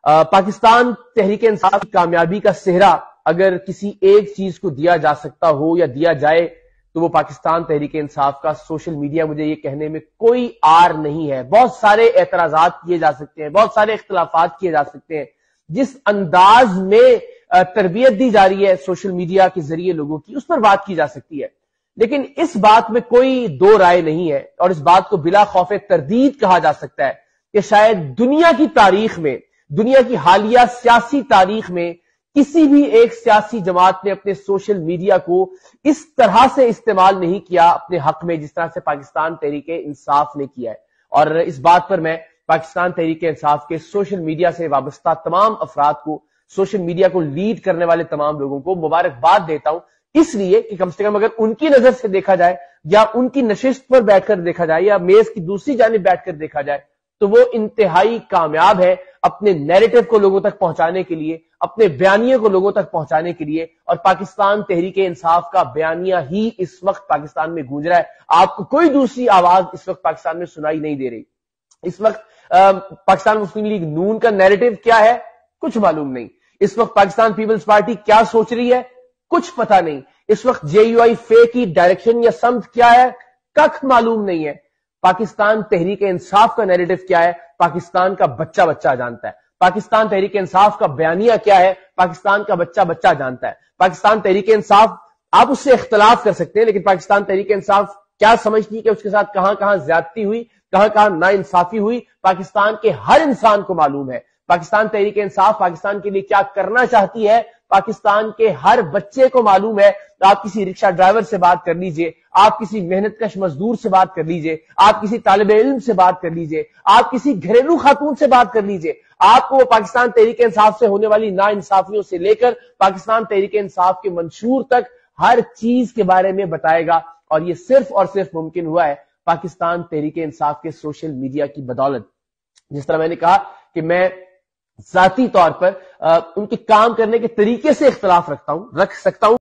پاکستان تحریک انصاف کی کامیابی کا سہرا اگر کسی ایک چیز کو دیا جا سکتا ہو یا دیا جائے تو وہ پاکستان تحریک انصاف کا سوشل میڈیا. مجھے یہ کہنے میں کوئی آر نہیں ہے. بہت سارے اعتراضات کیے جا سکتے ہیں, بہت سارے اختلافات کیے جا سکتے ہیں. جس انداز میں تربیت دی جا رہی ہے سوشل میڈیا کے ذریعے لوگوں کی, اس پر بات کی جا سکتی ہے, لیکن اس بات میں کوئی دو رائے نہیں ہے اور اس بات کو بلا خوف تردید کہا جا سکتا ہے کہ شاید دنیا کی تاریخ میں, دنیا کی حالیہ سیاسی تاریخ میں کسی بھی ایک سیاسی جماعت نے اپنے سوشل میڈیا کو اس طرح سے استعمال نہیں کیا اپنے حق میں جس طرح سے پاکستان تحریک انصاف نے کیا ہے. اور اس بات پر میں پاکستان تحریک انصاف کے سوشل میڈیا سے وابستہ تمام افراد کو, سوشل میڈیا کو لیڈ کرنے والے تمام لوگوں کو مبارکباد دیتا ہوں, اس لیے کہ کم سے کم اگر ان کی نظر سے دیکھا جائے یا ان کی نشست پر بیٹھ کر دیکھا جائے یا میز کی دوسری جانب بیٹھ کر دیکھا جائے تو وہ انتہائی کامیاب ہے اپنے نیریٹو کو لوگوں تک پہنچانے کے لیے, اپنے بیانیے کو لوگوں تک پہنچانے کے لیے. اور پاکستان تحریک انصاف کا بیانیہ ہی اس وقت پاکستان میں گونج رہا ہے. آپ کو کوئی دوسری آواز اس وقت پاکستان میں سنائی نہیں دے رہی. اس وقت پاکستان مسلم لیگ نون کا نیریٹو کیا ہے کچھ معلوم نہیں. اس وقت پاکستان پیپلز پارٹی کیا سوچ رہی ہے کچھ پتہ نہیں. اس وقت JUI کی ڈائریکشن یا سمت کیا ہے کخ معلوم نہیں ہے. پاکستان تحریک انصاف کا نیریٹو کیا ہے پاکستان کا بچہ بچہ جانتا ہے. پاکستان تحریک انصاف کا بیانیہ کیا ہے پاکستان کا بچہ بچہ جانتا ہے. پاکستان تحریک انصاف, آپ اس سے اختلاف کر سکتے ہیں, لیکن پاکستان تحریک انصاف کیا سمجھتی ہے کہ اس کے ساتھ کہاں کہاں زیادتی ہوئی, کہاں کہاں ناانصافی ہوئی, پاکستان کے ہر انسان کو معلوم ہے. پاکستان تحریک انصاف پاکستان کے لیے کیا کرنا چاہتی ہے پاکستان کے ہر بچے کو معلوم ہے. آپ کسی رکشہ ڈرائیور سے بات کر لیجئے, آپ کسی محنت کش مزدور سے بات کر لیجئے, آپ کسی طالب علم سے بات کر لیجئے, آپ کسی گھریلو خاتون سے بات کر لیجئے, آپ کو پاکستان تحریک انصاف سے ہونے والی ناانصافیوں سے لے کر پاکستان تحریک انصاف کے منشور تک ہر چیز کے بارے میں بتائے گا. اور یہ صرف اور صرف ممکن ہوا ہے پاکستان تحریک انصاف کے سوشل میڈیا کی بدولت. جس طرح میں نے کہا کہ میں ذاتی طور پر ان کے کام کرنے کے طریقے سے اختلاف رکھ سکتا ہوں